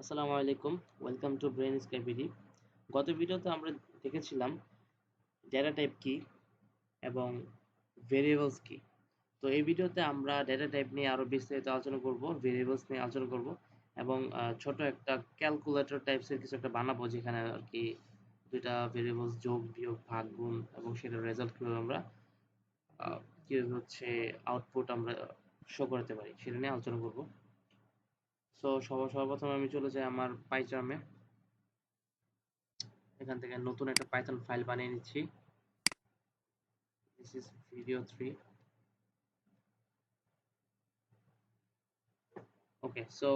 আসসালামু আলাইকুম, welcome to brain স্ক্যাবিডি। গত ভিডিওতে আমরা দেখেছিলাম ডেটা টাইপ কি এবং ভেরিয়েবলস কি। তো এই ভিডিওতে আমরা ডেটা টাইপ নিয়ে আরো বিস্তারিত আলোচনা করব, ভেরিয়েবলস নিয়ে আলোচনা করব এবং ছোট একটা ক্যালকুলেটর টাইপসের কিছু একটা বানাবো যেখানে আর কি দুইটা ভেরিয়েবলস যোগ বিয়োগ ভাগ গুণ এবং সেটার রেজাল্ট কিভাবে আমরা কি হচ্ছে আউটপুট আমরা শো করতে পারি সেটা নিয়ে আলোচনা করব। সো সর্বপ্রথম আমি চলে যাই আমার পাইচার্মে। এখান থেকে নতুন একটা পাইথন ফাইল বানিয়ে নিচ্ছি। This is video 3। Okay, so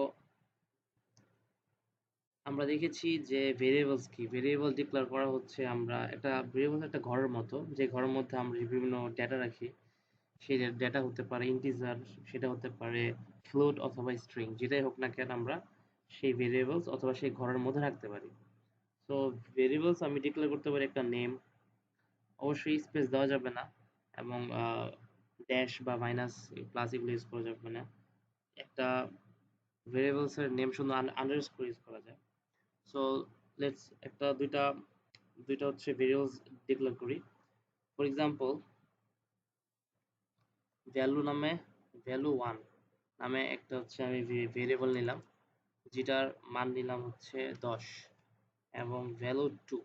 আমরা দেখেছি যে ভেরিয়েবলস কি। ভেরিয়েবল ডিক্লেয়ার করা হচ্ছে আমরা একটা ভেরিয়েবল একটা ঘরের মতো, যে ঘরের মধ্যে আমরা বিভিন্ন ডেটা রাখি। সেই ডেটা হতে পারে ইন্টিজার, সেটা হতে পারে ফ্লোট অথবা স্ট্রিং, যেটাই হোক না কেন আমরা সেই ভেরিয়েবলস অথবা সেই ঘরের মধ্যে রাখতে পারি। সো ভেরিয়েবলস আমি ডিক্লেয়ার করতে পারি একটা নেম, অবশ্যই স্পেস দেওয়া যাবে না এবং ড্যাশ বা মাইনাস প্লাস এগুলো ইউজ করা যাবে না। একটা ভেরিয়েবলস এর নেম শুধু আন্ডারস্কোর ইউজ করা যায়। সো লেটস একটা দুইটা দুইটা হচ্ছে ভেরিয়েবলস ডিক্লেয়ার করি। ফর এক্সাম্পল, ভ্যালু নামে ভ্যালু 1 নামে একটা হচ্ছে আমি ভেরিয়েবল নিলাম, যেটার মান নিলাম হচ্ছে 10 এবং ভ্যালু 2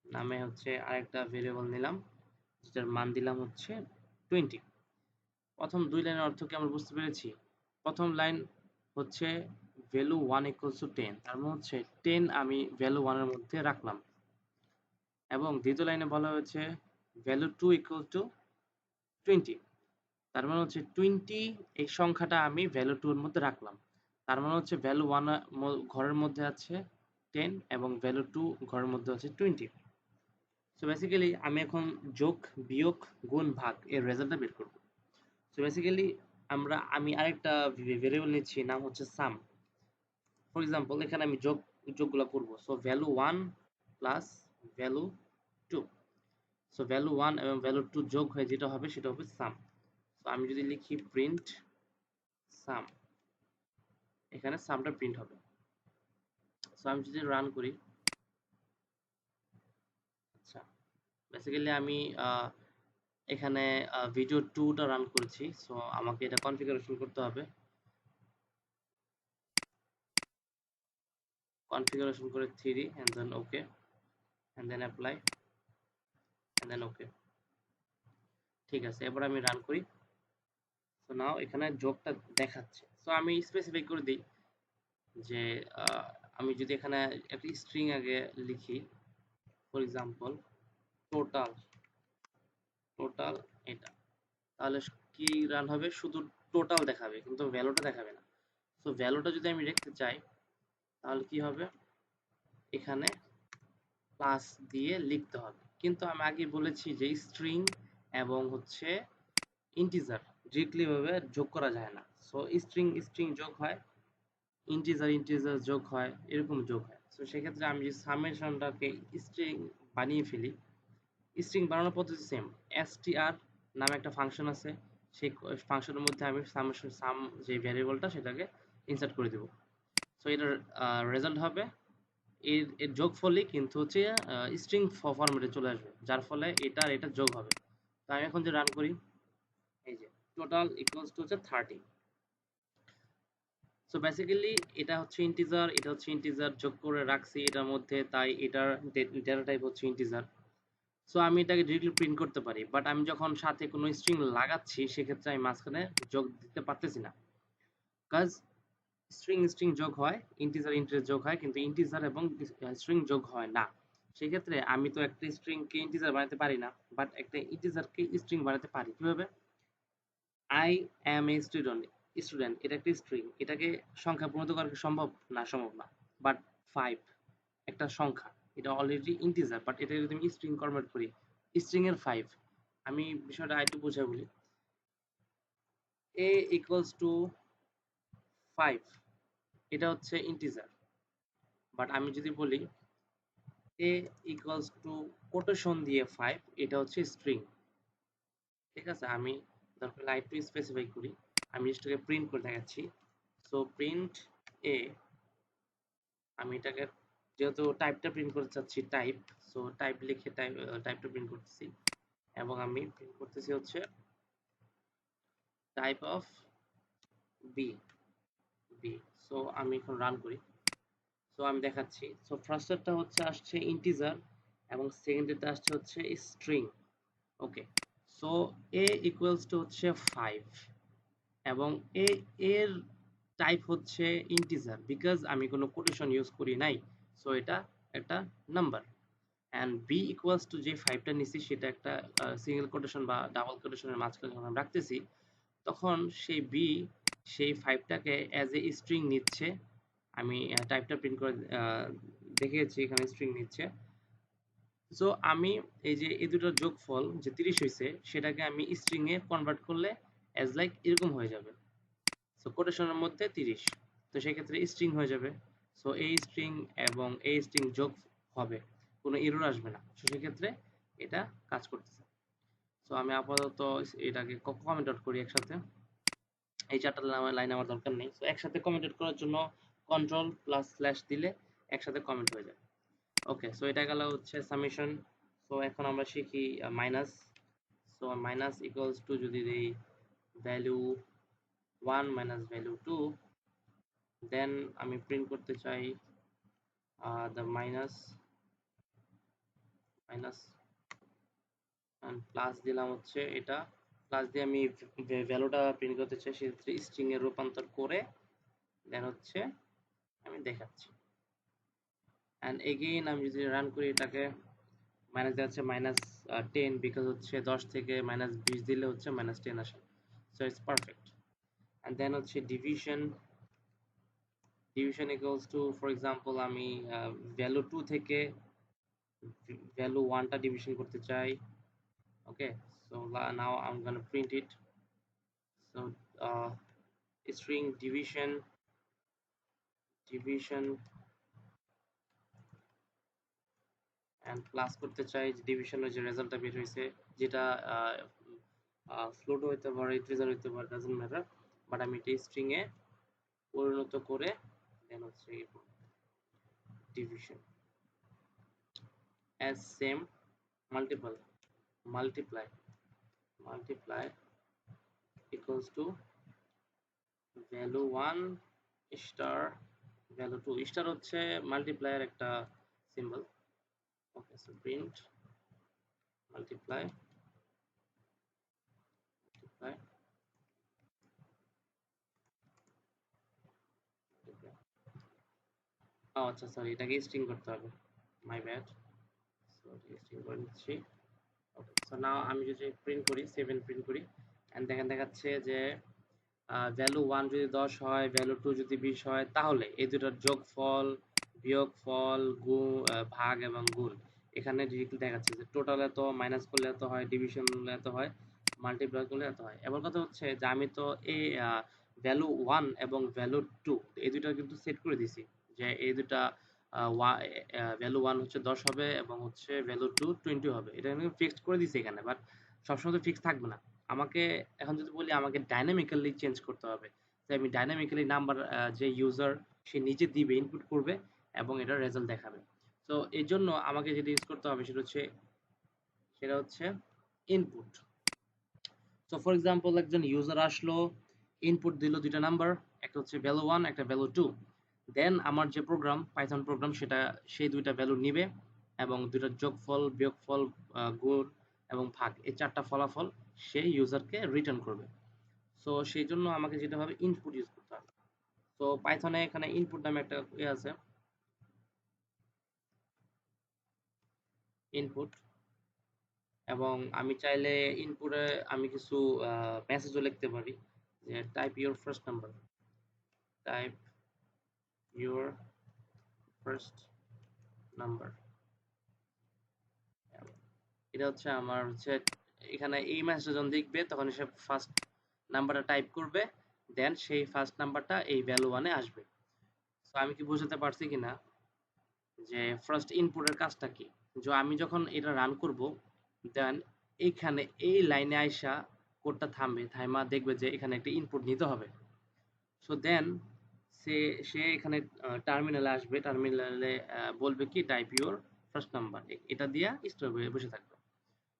নামে হচ্ছে আরেকটা ভেরিয়েবল নিলাম, যেটার মান দিলাম হচ্ছে 20। প্রথম দুই লাইনের অর্থ কি আমরা বুঝতে পেরেছি? প্রথম লাইন হচ্ছে ভ্যালু 1 ইকুয়ালস টু 10, তার মানে হচ্ছে 10 আমি ভ্যালু 1 এর মধ্যে রাখলাম। এবং দ্বিতীয় লাইনে বলা হয়েছে ভ্যালু 2 ইকুয়াল টু 20, তার মানে হচ্ছে 20 এই সংখ্যাটা আমি ভ্যালু 2 এর মধ্যে রাখলাম। তার মানে হচ্ছে ভ্যালু 1 ঘরের মধ্যে আছে 10 এবং ভ্যালু 2 ঘরের মধ্যে আছে 20। সো বেসিক্যালি আমি এখন যোগ বিয়োগ গুণ ভাগ এর রেজাল্টটা বের করব। সো বেসিক্যালি আমি আরেকটা ভেরিয়েবল নিচ্ছি, নাম হচ্ছে সাম। ফর এক্সাম্পল, এখানে আমি যোগগুলো করব। So value 1 plus value 2। So value 1 এবং ভ্যালু 2 যোগ হয়ে যেটা হবে সেটা হবে সাম। সো আমি যদি লিখি প্রিন্ট সাম, এখানে সামটা প্রিন্ট হবে। সো আমি যদি রান করি, আচ্ছা বেসিক্যালি আমি এখানে ভিডিও 2টা রান করেছি। সো আমাকে এটা কনফিগারেশন করতে হবে। কনফিগারেশন করে 3 and then okay and then apply and then ওকে। ঠিক আছে, এবার আমি রান করি। সো নাও এখানে যোগটা দেখাচ্ছে। সো আমি স্পেসিফাই করে দিই যে আমি যদি এখানে একটা স্ট্রিং আগে লিখি, ফর এক্সাম্পল টোটাল টোটাল এটা, তাহলে কি রান হবে? শুধু টোটাল দেখাবে কিন্তু ভ্যালুটা দেখাবে না। সো ভ্যালুটা যদি আমি রাখতে চাই তাহলে কি হবে? এখানে প্লাস দিয়ে লিখতে হবে, কিন্তু আমি আগে বলেছি যে স্ট্রিং এবং হচ্ছে ইন্টিজার ডিরেক্টলি ভাবে যোগ করা যায় না। সো স্ট্রিং স্ট্রিং যোগ হয়, ইন্টিজার ইন্টিজার যোগ হয়, এরকম যোগ হয়। সো সেক্ষেত্রে আমি যে সামেশনটাকে স্ট্রিং বানিয়ে ফেলি, স্ট্রিং বানানোর পদ্ধতি সেম। str নামে একটা ফাংশন আছে, সেই ফাংশনের মধ্যে আমি সামেশন সাম যে ভ্যারিয়েবলটা সেটাকে ইনসার্ট করে দেব। সো এটার রেজাল্ট হবে এর যোগফলই কিন্তু হচ্ছে স্ট্রিং ফরম্যাটে চলে আসবে, যার ফলে এটা আর এটা যোগ হবে। তো আমি এখন যে রান করি, এই যে টোটাল ইকুয়ালস টু হচ্ছে 30। সো বেসিক্যালি এটা হচ্ছে ইন্টিজার, এটা হচ্ছে ইন্টিজার যোগ করে রাখছি এটার মধ্যে, তাই এটার ডেটা টাইপ হচ্ছে ইন্টিজার। সো আমি এটাকে ডিরেক্টলি প্রিন্ট করতে পারি, বাট আমি যখন সাথে কোনো স্ট্রিং লাগাচ্ছি সেক্ষেত্রে আমি মাঝখানে যোগ দিতে পারতেছি না। কাজ স্ট্রিং স্ট্রিং যোগ হয়, ইন্টিজার ইন্টিজার যোগ হয়, কিন্তু ইন্টিজার এবং স্ট্রিং যোগ হয় না। সেক্ষেত্রে আমি তো একটা স্ট্রিংকে ইন্টিজার বানাতে পারি না, বাট একটা ইন্টিজারকে স্ট্রিং বানাতে পারি। কিভাবে? I am a student, student এটা একটা স্ট্রিং, এটাকে সংখ্যা পরিণত করা কি সম্ভব? না, সম্ভব না। বাট 5 একটা সংখ্যা, এটা অলরেডি ইন্টিজার, বাট এটা যদি আমি স্ট্রিং কনভার্ট করি, স্ট্রিং এর 5, আমি বিষয়টা আরেকটু বুঝাই বলি। a ইকুয়ালস টু 5 এটা হচ্ছে ইন্টিজার, বাট আমি যদি বলি a ইকুয়ালস টু কোটেশন দিয়ে 5, এটা হচ্ছে স্ট্রিং। ঠিক আছে, আমি দরকার হলে আরেকটু স্পেসিফাই করি, আমি জিনিসটাকে প্রিন্ট করে দেখাচ্ছি। সো প্রিন্ট এ আমি এটাকে যেহেতু টাইপটা প্রিন্ট করতে চাচ্ছি টাইপ, সো টাইপ লিখে টাইপটা প্রিন্ট করতেছি এবং আমি প্রিন্ট করতেছি হচ্ছে type of B B. So আমি এখন রান করি। সো আমি দেখাচ্ছি। সো ফার্স্টেরটা হচ্ছে আসছে ইন্টিজার এবং সেকেন্ডেরটা আসছে হচ্ছে string. Okay, so A equals to হচ্ছে 5 এবং এর টাইপ হচ্ছে ইন্টিজার বিকজ আমি কোনো কোটেশন ইউজ করি নাই, সো এটা একটা number. And B equals to যে 5টা নিচ্ছি সেটা একটা সিঙ্গেল কোটেশন বা ডাবল কোটেশনের মাঝখানে যখন আমি রাখতেছি তখন সেই বি সেই 5টাকে অ্যাজ এ স্ট্রিং নিচ্ছে। আমি টাইপটা প্রিন্ট করে দেখিয়েছি এখানে স্ট্রিং নিচ্ছে। সো আমি এই যে এই দুটোর যোগফল যে 30 হয়েছে সেটাকে আমি স্ট্রিং এ কনভার্ট করলে অ্যাজ লাইক এরকম হয়ে যাবে। সো কোটেশনের মধ্যে 30, তো সেক্ষেত্রে স্ট্রিং হয়ে যাবে। সো এই স্ট্রিং এবং এই স্ট্রিং যোগ হবে, কোনো এরর আসবে না। সো সেক্ষেত্রে এটা কাজ করতেছে। সো আমি আপাতত এটাকে কমেন্ট আউট করি একসাথে। এই চারটা লাইন আমার দরকার নেই। সো একসাথে কমেন্ট আউট করার জন্য কন্ট্রোল প্লাস স্ল্যাশ দিলে একসাথে কমেন্ট হয়ে যায়। ওকে, সো এটা গেল হচ্ছে সামেশন। সো এখন আমরা শিখি minus. So minus equals to যদি দেই ভ্যালু 1 মাইনাস ভ্যালু 2, দেন আমি প্রিন্ট করতে চাই দ্য মাইনাস মাইনাস প্লাস দিলাম হচ্ছে এটা, প্লাস দিয়ে আমি ভ্যালুটা প্রিন্ট করতে চাই, সেক্ষেত্রে স্ট্রিং এর রূপান্তর করে দেন হচ্ছে আমি দেখাচ্ছি। অ্যান্ড এগেইন আমি যদি রান করি এটাকে, মাইনাস দেওয়া -10 বিকজ হচ্ছে 10 থেকে -20 দিলে হচ্ছে -10 আসে। So it's perfect. And then হচ্ছে division equals to, for example আমি ভ্যালু 2 থেকে ভ্যালু 1টা ডিভিশন করতে চাই। Okay, so now I am gonna print it. So string division and plus করতে চাই যে ডিভিশনের যে রেজাল্টটা বের হয়েছে, যেটা ফ্লোট হইতে পারে, ইন্টিজার হইতে পারে, ডাজন্ট ম্যাটার, বাট আমি এটা স্ট্রিং এ পরিণত করে দেন হচ্ছে division as same multiple multiply multiply equals to value 1 star value 2 star হচ্ছে মাল্টিপ্লায়ার একটা সিম্বল। Okay, so print multiply multiply multiply। আচ্ছা সরি, এটাকে স্ট্রিং করতে হবে, মাই ব্যাড। সো স্ট্রিং করে নিচ্ছি। ওকে, সো নাও আমি যদি প্রিন্ট করি 7 প্রিন্ট করি এন্ড দেখেন দেখাচ্ছে যে ভ্যালু 1 যদি 10 হয়, ভ্যালু 2 যদি 20 হয়, তাহলে এই দুটোর যোগফল, বিয়োগফল, ভাগ এবং গুণ এখানে ডিরেক্টলি দেখাচ্ছে যে টোটাল এত, মাইনাস করলে এত হয়, ডিভিশন করলে এত হয়, মাল্টিপ্লাই করলে এত হয়। এবার কথা হচ্ছে যে আমি তো এই ভ্যালু 1 এবং ভ্যালু 2 এই দুটো কিন্তু সেট করে দিছি যে এই দুটা ভ্যালু 1 হচ্ছে 10 হবে এবং হচ্ছে ভ্যালু 2 20 হবে, এটা কিন্তু ফিক্সড করে দিছি এখানে। বাট সবসময় তো ফিক্স থাকবে না, আমাকে এখন যদি বলি আমাকে ডাইনামিক্যালি চেঞ্জ করতে হবে। তাই আমি ডাইনামিক্যালি নাম্বার যে ইউজার সে নিজে দিবে, ইনপুট করবে এবং এটার রেজাল্ট দেখাবে। তো এই জন্য আমাকে যেটা ইউজ করতে হবে সেটা হচ্ছে ইনপুট। সো ফর এক্সাম্পল একজন ইউজার আসলো, ইনপুট দিল দুইটা নাম্বার, একটা হচ্ছে ভ্যালু 1, একটা ভ্যালু 2। দেন আমার যে প্রোগ্রাম, পাইথন প্রোগ্রাম, সেটা সেই দুইটা ভ্যালু নিবে এবং দুইটা যোগফল, বিয়োগফল, গুণ এবং ভাগ, এই চারটা ফলাফল সেই ইউজারকে রিটার্ন করবে। সো সেই জন্য আমাকে যেটা হবে ইনপুট ইউজ করতে হবে। তো পাইথনে এখানে ইনপুট নামে একটা আছে, ইনপুট। এবং আমি চাইলে ইনপুটে আমি কিছু মেসেজও লিখতে পারি যে type your first number, type your first number. এটা হচ্ছে আমার হচ্ছে এখানে এই মেসেজটা যখন দেখবে তখন সে ফার্স্ট নাম্বারটা টাইপ করবে, দেন সেই ফার্স্ট নাম্বারটা এই ভ্যালু 1 এ আসবে। সো আমি কি বোঝাতে পারছি কিনা যে ফার্স্ট ইনপুটের কাজটা কি? যে আমি যখন এটা রান করব, দেন এইখানে এই লাইনে আইসা কোডটা থামবে, থাইমা দেখবে যে এখানে একটা ইনপুট নিতে হবে। সো দেন সে সে এখানে টার্মিনালে আসবে, টার্মিনালে বলবে কি টাইপ ইউর ফার্স্ট নাম্বার, এটা দিয়া স্টোর হয়ে বসে থাকবে।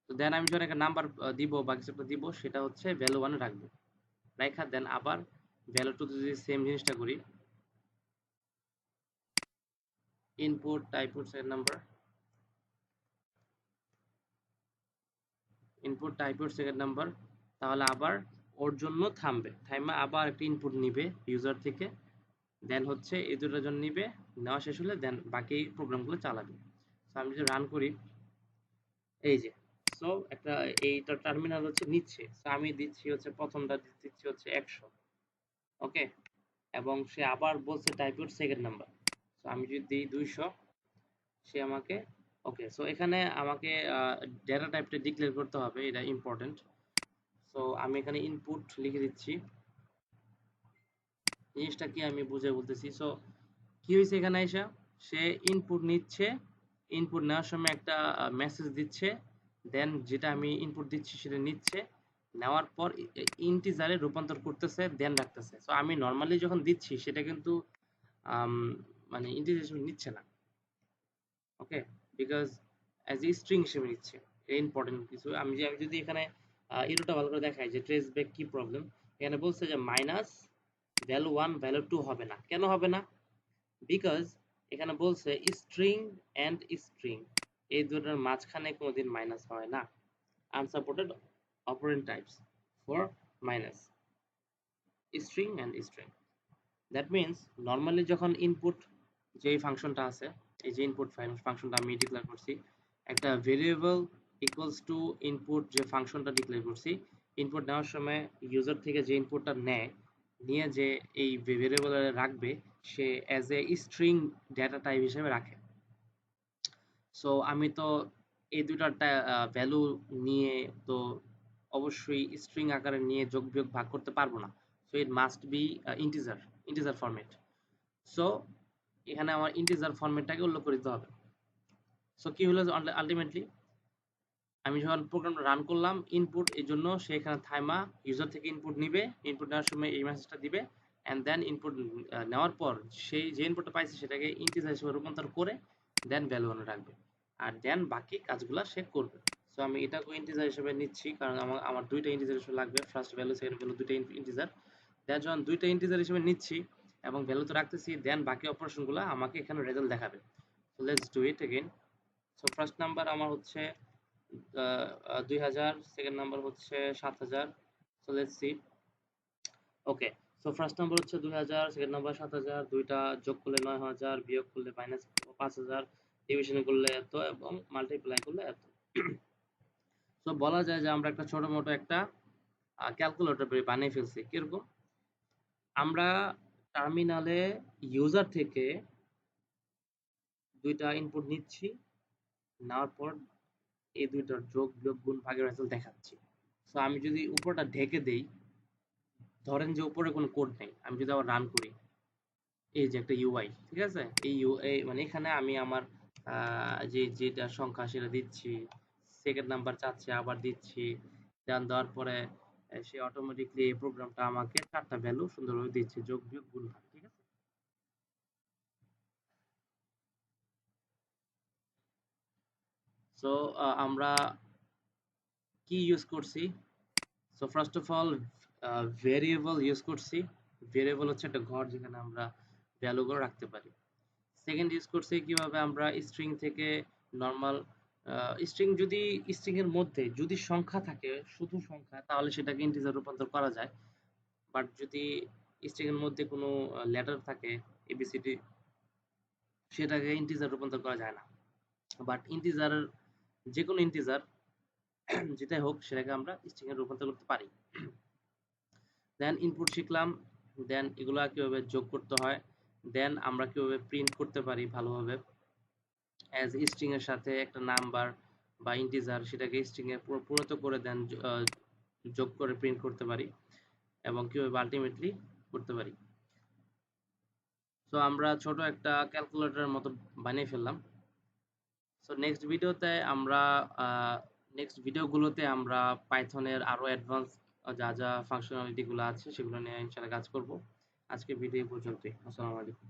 তো দেন আমি যখন একটা নাম্বার দিব বা কিছু একটা দিব, সেটা হচ্ছে ভ্যালু ওয়ানে রাখবে, রাইখা দেন আবার ভ্যালু টু যদি সেম জিনিসটা করি, input type second number, input type second number, তাহলে আবার ওর জন্য থামবে, থাইমা আবার একটা ইনপুট নিবে ইউজার থেকে, দেন হচ্ছে এই দুটোর জন্য নিবে, নেওয়া শেষ হলে দেন বাকি প্রোগ্রামগুলো চালাবে। তো আমি যদি রান করি, এই যে, সো একটা এইটা টার্মিনাল হচ্ছে নিচ্ছে, সো আমি দিচ্ছি হচ্ছে প্রথমটা দিচ্ছি হচ্ছে 100, ওকে, এবং সে আবার বলছে type your second number, so আমি যদি দিই 200, সে আমাকে, ওকে, সো এখানে আমাকে ডেটা টাইপটা ডিক্লেয়ার করতে হবে, এটা ইম্পর্টেন্ট। সো আমি এখানে ইনপুট লিখে দিচ্ছি, জিনিসটা কি আমি বুঝে বলতেছি। সো কি হয়েছে এখানে আইসা, সে ইনপুট নিচ্ছে, ইনপুট নেওয়ার সময় একটা মেসেজ দিচ্ছে, দেন যেটা আমি ইনপুট দিচ্ছি সেটা নিচ্ছে, নেওয়ার পর ইন্টিজারে রূপান্তর করতেছে, দেন রাখতেছে। সো আমি নর্মালি যখন দিচ্ছি সেটা কিন্তু আম, মানে ইন্টিজার নিচ্ছে না, ওকে, বিকজ অ্যাজ এ স্ট্রিং হিসেবে নিচ্ছে। এটা ইম্পর্টেন্ট কিছু, আমি যদি এখানে ইরোটা ভালো করে দেখাই যে ট্রেস ব্যাক কি প্রবলেম, এখানে বলছে যে minus value one value two হবে না, কেন হবে না, বিকজ এখানে বলছে স্ট্রিং অ্যান্ড স্ট্রিং এই দুটোর মাঝখানে কোনোদিন মাইনাস হয় না, unsupported operant types for minus string and string. That means normally যখন ইনপুট যে ফাংশনটা আছে, এই যে ইনপুট ফাংশনটা আমি ডিক্লেয়ার করছি, একটা ভেরিয়েবল ইকুয়ালস টু ইনপুট যে ফাংশনটা ডিক্লেয়ার করছি, ইনপুট নেওয়ার সময় ইউজার থেকে যে ইনপুটটা নেয়, নিয়ে যে এই ভেরিয়েবলে রাখবে, সে as a string data type হিসেবে রাখে। সো আমি তো এই দুইটার ভ্যালু নিয়ে তো অবশ্যই স্ট্রিং আকারে নিয়ে যোগ বিয়োগ ভাগ করতে পারবো না, so it must be integer, integer format. So এখানে আমার ইন্টিজার ফরম্যাটটাকে উল্লেখ করে দিতে হবে। সো কি হলো আলটিমেটলি, আমি যখন প্রোগ্রামটা রান করলাম, ইনপুট এই জন্য সে এখানে থাইমা ইউজার থেকে ইনপুট নিবে, ইনপুট নেওয়ার সময় এই মেসেজটা দিবে, অ্যান্ড দেন ইনপুট নেওয়ার পর সেই যে ইনপুটটা পাইছে সেটাকে ইন্টিজার হিসেবে রূপান্তর করে দেন ভ্যালু ওয়ানে রাখবে, আর দেন বাকি কাজগুলো সে করবে। সো আমি এটাকে ইন্টিজার হিসেবে নিচ্ছি, কারণ আমার আমার দুইটা ইন্টিজার হিসেবে লাগবে, ফার্স্ট ভ্যালু সেকেন্ড ভ্যালু দুইটা ইন্টিজার। দেন যখন দুইটা ইন্টিজার হিসেবে নিচ্ছি এবং ভ্যালু তো রাখতেছি, দেন বাকি অপারেশনগুলো আমাকে এখানে রেজাল্ট দেখাবে। So let's do it again. So first number আমার হচ্ছে 2000, সেকেন্ড নাম্বার হচ্ছে 7000। So let's see, okay, so first number হচ্ছে 2000, সেকেন্ড নাম্বার 7000, দুইটা যোগ করলে 9000, বিয়োগ করলে মাইনাস 5000, ডিভিশন করলে এত এবং মাল্টিপ্লাই করলে এত। সো বলা যায় যে আমরা একটা ছোট মোটো একটা ক্যালকুলেটর বানিয়ে ফেলছি। কিরকম, আমরা টার্মিনালে ইউজার থেকে দুইটা ইনপুট নিচ্ছি, নেওয়ার পর এই দুইটার যোগ বিয়োগ গুণ ভাগের রেজাল্ট দেখাচ্ছি। সো আমি যদি উপরটা ঢেকে দেই, ধরেন যে উপরে কোনো কোড নেই, আমি যদি আবার রান করি, এই যে একটা ইউআই, ঠিক আছে, এই ইউআই মানে এখানে আমি আমার যে যেটা সংখ্যা সেটা দিচ্ছি, সেকেন্ড নাম্বার চাচ্ছে আবার দিচ্ছি, দেন দেওয়ার পরে সে অটোমেটিকলি এই প্রোগ্রামটা আমাকে চারটা ভ্যালু সুন্দরভাবে দিচ্ছে, যোগ বিয়োগ গুণ ভাগ, ঠিক আছে। সো আমরা কি ইউজ করছি, so first of all variable use করছি। ভেরিয়েবল হচ্ছে একটা ঘর যেখানে আমরা ভ্যালুগুলো রাখতে পারি। সেকেন্ড ইউজ করছি কিভাবে আমরা স্ট্রিং থেকে নর্মাল স্ট্রিং, যদি স্ট্রিং এর মধ্যে যদি সংখ্যা থাকে, শুধু সংখ্যা, তাহলে সেটাকে ইন্টিজার রূপান্তর করা যায়। বাট যদি স্ট্রিং এর মধ্যে কোনো লেটার থাকে, এবিসিডি, সেটাকে ইন্টিজার রূপান্তর করা যায় না। বাট ইন্টিজার, যে কোনো ইন্টিজার যেটাই হোক, সেটাকে আমরা স্ট্রিং এ রূপান্তর করতে পারি। দেন ইনপুট শিখলাম, দেন এগুলা কিভাবে যোগ করতে হয়, দেন আমরা কিভাবে প্রিন্ট করতে পারি ভালোভাবে, অ্যাজ স্ট্রিং এর সাথে একটা নাম্বার বা ইন্টিজার, সেটাকে স্ট্রিং এ পরিণত করে দেন যোগ করে প্রিন্ট করতে পারি, এবং কিভাবে আলটিমেটলি করতে পারি। সো আমরা ছোট একটা ক্যালকুলেটরের মতো বানিয়ে ফেললাম। সো নেক্সট ভিডিওগুলোতে আমরা পাইথনের আরো অ্যাডভান্স যা যা ফাংশনালিটি গুলো আছে সেগুলো নিয়ে ইনশাআল্লাহ কাজ করব। আজকে ভিডিও এই পর্যন্তই। আসসালামু আলাইকুম।